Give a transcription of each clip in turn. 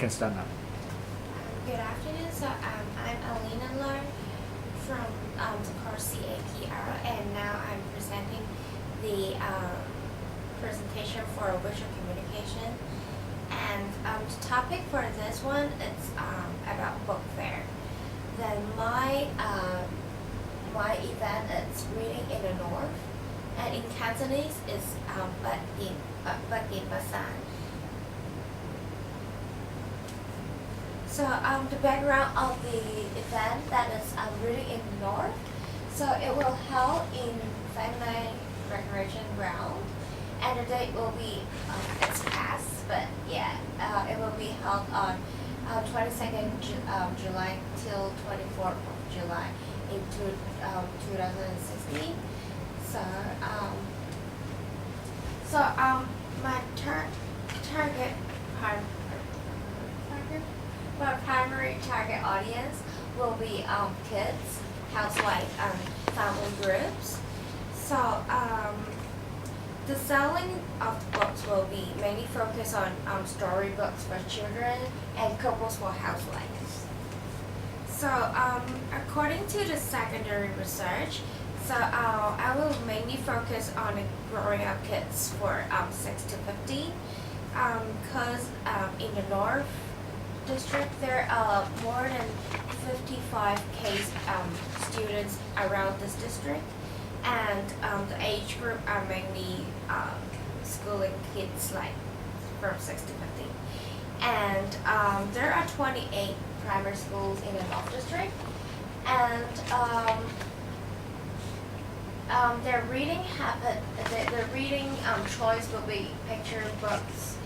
can start now. Good afternoon. I'm Alina Leung from the course CAPR, and now I'm presenting the presentation for visual communication. And the topic for this one is about book fair. Then my event is reading in the north, and in Cantonese is Bat in Basan. So the background of the event that is reading in the north. So it will held in Family Recreation Ground, and the date will be it's past, but yeah, it will be held on 22nd July till 24th of July in 2016. My primary target audience will be kids, housewife, and family groups. So the selling of the books will be mainly focused on storybooks for children and couples for housewives. So according to the secondary research, I will mainly focus on growing up kids for 6 to 15, because in the North District there are more than 55K students around this district, and the age group are mainly schooling kids like from 6 to 15. And there are 28 primary schools in the North District, and their reading habit, their reading choice will be picture books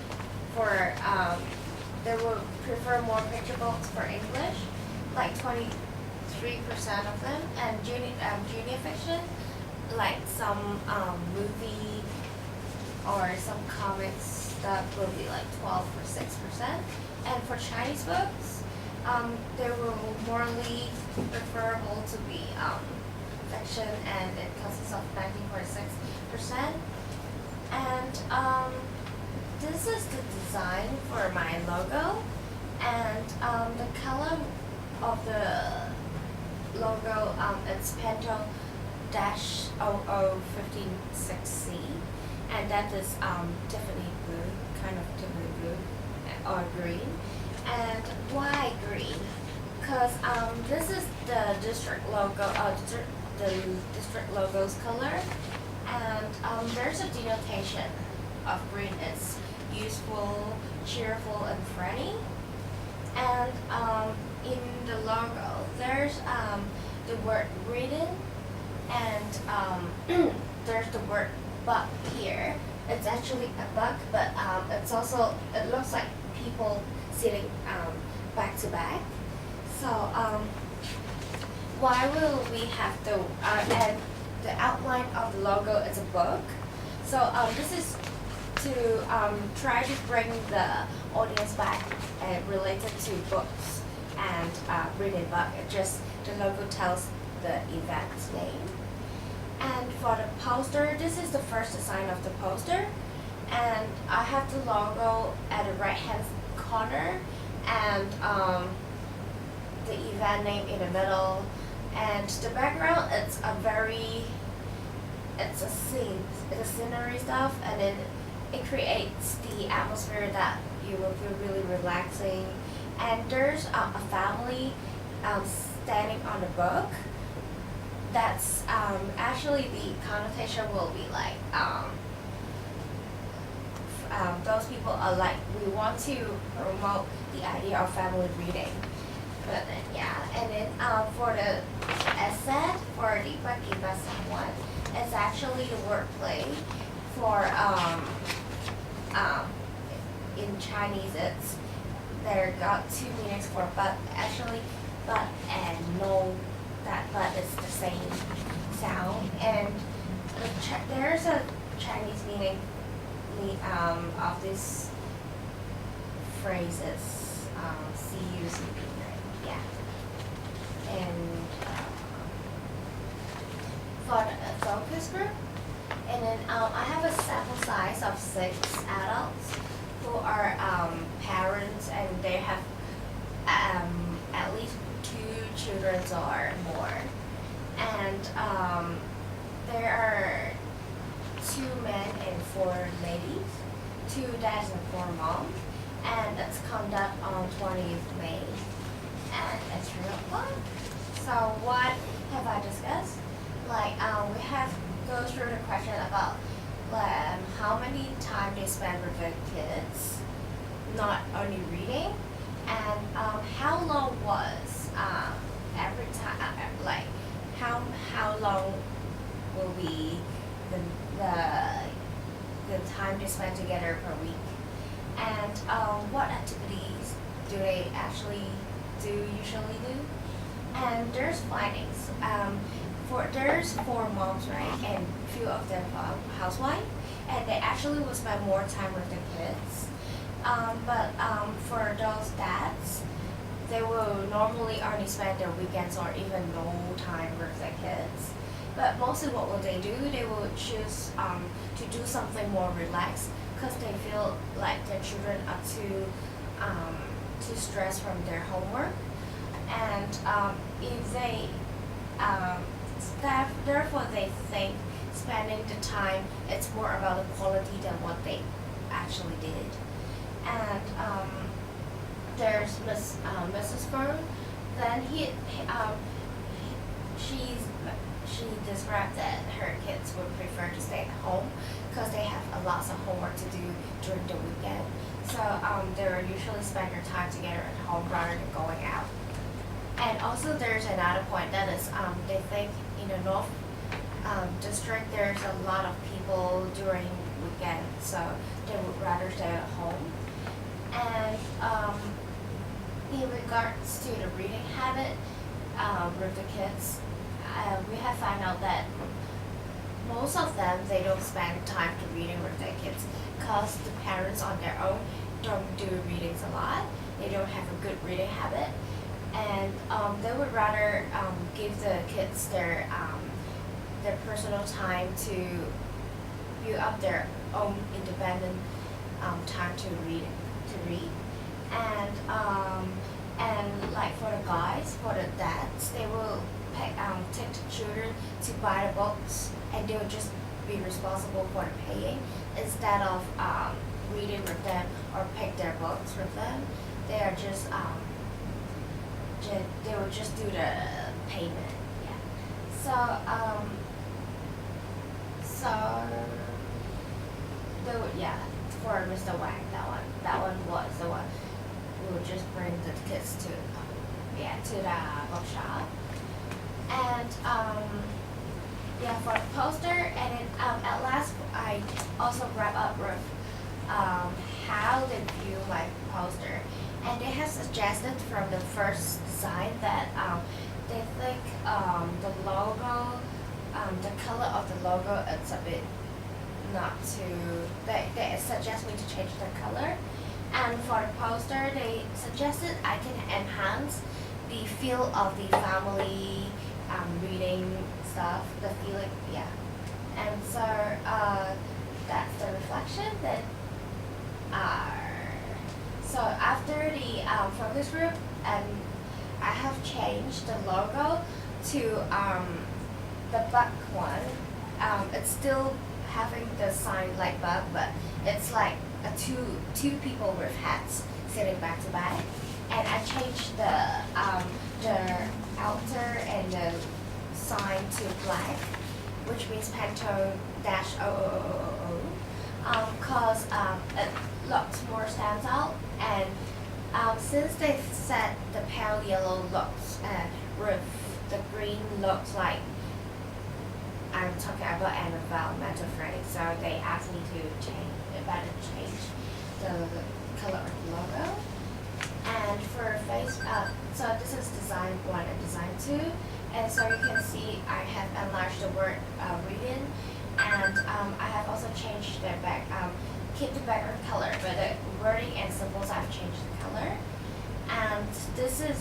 for they will prefer more picture books for English, like 23% of them, and junior fiction, like some movie or some comics stuff will be like 12 or 6%. And for Chinese books, they will morely preferable to be fiction, and it consists of 19.6%. And this is the design for my logo, and the color of the logo it's Pento -00 156C, and that is Tiffany blue, kind of Tiffany blue or green. And why green? Because this is the district logo, the district logo's color, and there's a denotation of green. It's useful, cheerful, and friendly. And in the logo, there's the word reading, and there's the word buck here. It's actually a buck, but it looks like people sitting back to back. So why will we have and the outline of the logo is a book. So this is to try to bring the audience back related to books and reading book. The logo tells the event's name. And for the poster, this is the first design of the poster, and I have the logo at the right hand corner, and the event name in the middle, and the background it's a scene, it's a scenery stuff, and it creates the atmosphere that you will feel really relaxing. And there's a family standing on the book. That's actually the connotation will be like those people are like, we want to promote the idea of family reading. But then, yeah, and then for the essay for the Bat in Basan one, it's actually the wordplay for in Chinese it's there got two meanings for but. Actually, but and no, that but is the same sound, and there's a Chinese meaning of this phrases. See you, yeah. And for the focus group, and then I have a sample size of 6 adults who are parents and they have at least 2 children or more, and there are 2 men and 4 ladies, 2 dads and 4 moms, and it's conducted on 20th May, and it's real fun. So what have I discussed? Like we have go through the question about how many time they spend with their kids, not only reading, and how long was every time, like how long will be the the time they spend together per week, and what activities do they actually usually do, and there's findings. There's 4 moms, right, and few of them are housewives, and they actually will spend more time with their kids. But for those dads, they will normally only spend their weekends or even no time with their kids. But mostly what will they do? They will choose to do something more relaxed because they feel like their children are too stressed from their homework. And if they therefore they think spending the time, it's more about the quality than what they actually did. And there's Mrs. Fern. Then she described that her kids would prefer to stay at home because they have a lot of homework to do during the weekend. So they will usually spend their time together at home rather than going out. And also there's another point that is they think in the North District there's a lot of people during weekend, so they would rather stay at home. And in regards to the reading habit with the kids, we have found out that most of them, they don't spend time to reading with their kids because the parents on their own don't do readings a lot. They don't have a good reading habit, and they would rather give the kids their personal time to build up their own independent time to read. And like for the guys, for the dads, they will take the children to buy the books, and they will just be responsible for the paying instead of reading with them or pick their books with them. They are just they will just do the payment. Yeah. For Mr. Wang, that one was the one we would just bring the kids to the bookshop. And for the poster, and then at last I also wrap up with how they view my poster, and they have suggested from the first design that they think the logo, the color of the logo, it's a bit not too. They suggest me to change the color, and for the poster, they suggested I can enhance the feel of the family reading stuff, the feeling, and so that's the reflection that so after the focus group, I have changed the logo to the bug one. It's still having the sign like bug, but it's like two people with hats sitting back to back, and I changed the outer and the sign to black, which means Pantone -0000, because it looks more stands out, and since they said the pale yellow looks with the green looks like I'm talking about an environmental friendly, so they asked me to change the color of the logo. And for face, so this is design 1 and design 2, and so you can see I have enlarged the word reading, and I have also changed the keep the background color, but the wording and symbols I've changed the color. And this is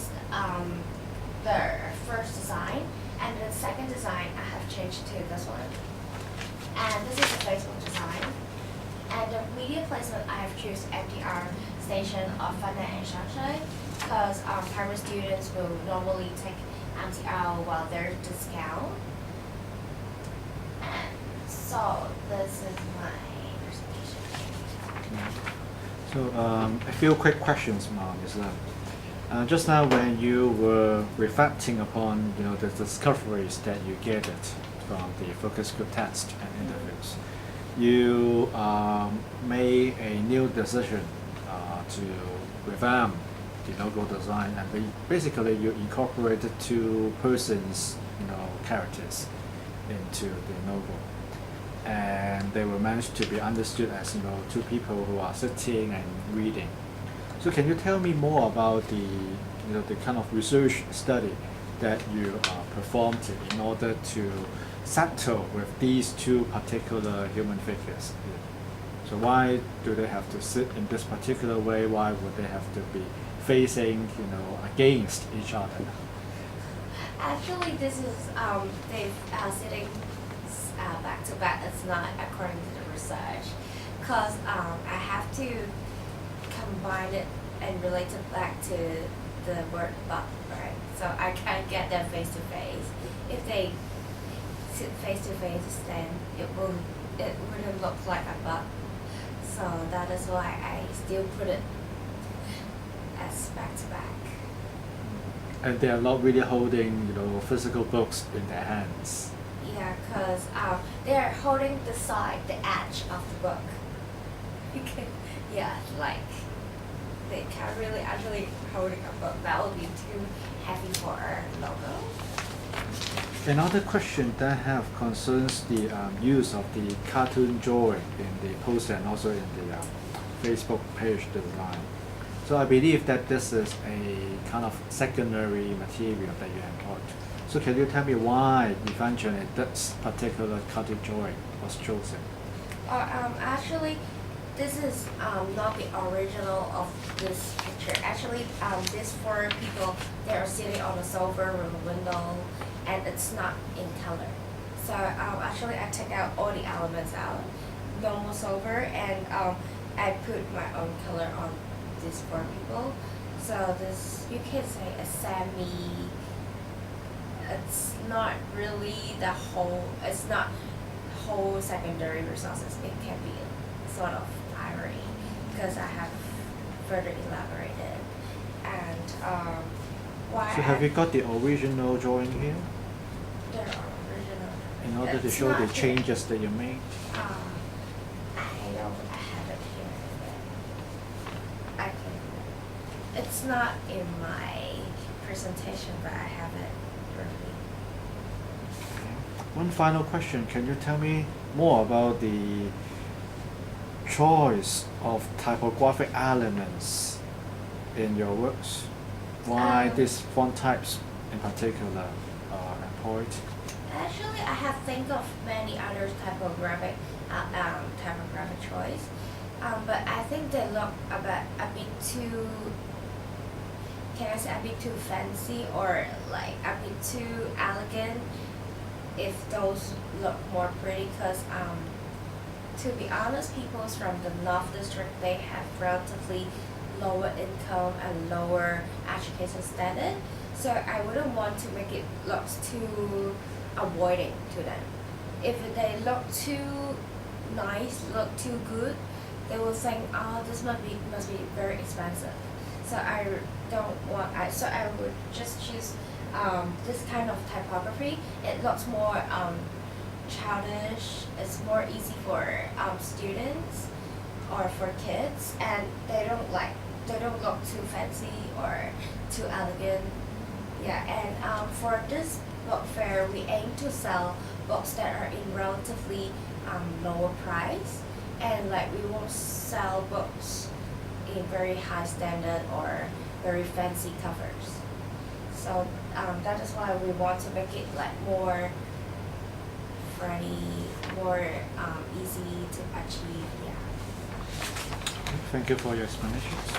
the first design, and the second design I have changed to this one. And this is the Facebook design. And the media placement I have choose FDR station of Fana and Shanghai because primary students will normally take MTL while there's discount. And so this is my presentation. So a few quick questions, Mom. Is that just now when you were reflecting upon the discoveries that you gathered from the focus group test and interviews, you made a new decision to revamp the logo design, and basically you incorporated two persons characters into the logo, and they were managed to be understood as two people who are sitting and reading. So can you tell me more about the kind of research study that you performed in order to settle with these two particular human figures? So why do they have to sit in this particular way? Why would they have to be facing against each other? Actually, this is they sitting back to back. It's not according to the research, because I have to combine it and relate it back to the word butt, right? So I can't get them face to face. If they sit face to face, then it wouldn't look like a butt. So that is why I still put it as back to back. And they are not really holding physical books in their hands. Yeah, because they're holding the side, the edge of the book. Yeah, like they can't really actually holding a book. That would be too heavy for our logo. Another question that I have concerns the use of the cartoon drawing in the poster and also in the Facebook page design. So I believe that this is a kind of secondary material that you employed. So can you tell me why eventually this particular cartoon drawing was chosen? Actually, this is not the original of this picture. Actually, this four people, they are sitting on a sofa with a window, and it's not in color. So actually, I took out all the elements out, normal sofa, and I put my own color on these four people. So this, you can say a semi. It's not really the whole. It's not whole secondary resources. It can be sort of irony because I have further elaborated. And why? So have you got the original drawing here? The original. In order to It's show not the here. changes that you made? I have it here. But I can. It's not in my presentation, but I have it early. One final question. Can you tell me more about the choice of typographic elements in your works? Why these font types in particular are employed? Actually, I have think of many other typographic choice, but I think they look a bit too. Can I say a bit too fancy or like a bit too elegant? If those look more pretty, because to be honest, people from the North District, they have relatively lower income and lower education standard. So I wouldn't want to make it look too avoiding to them. If they look too nice, look too good, they will think, oh, this must be very expensive. So I don't want. So I would just choose this kind of typography. It looks more childish. It's more easy for students or for kids, and they don't look too fancy or too elegant. Yeah, and for this book fair, we aim to sell books that are in relatively lower price, and like we won't sell books in very high standard or very fancy covers. So that is why we want to make it like more friendly, more easy to achieve. Yeah. Thank you for your explanations.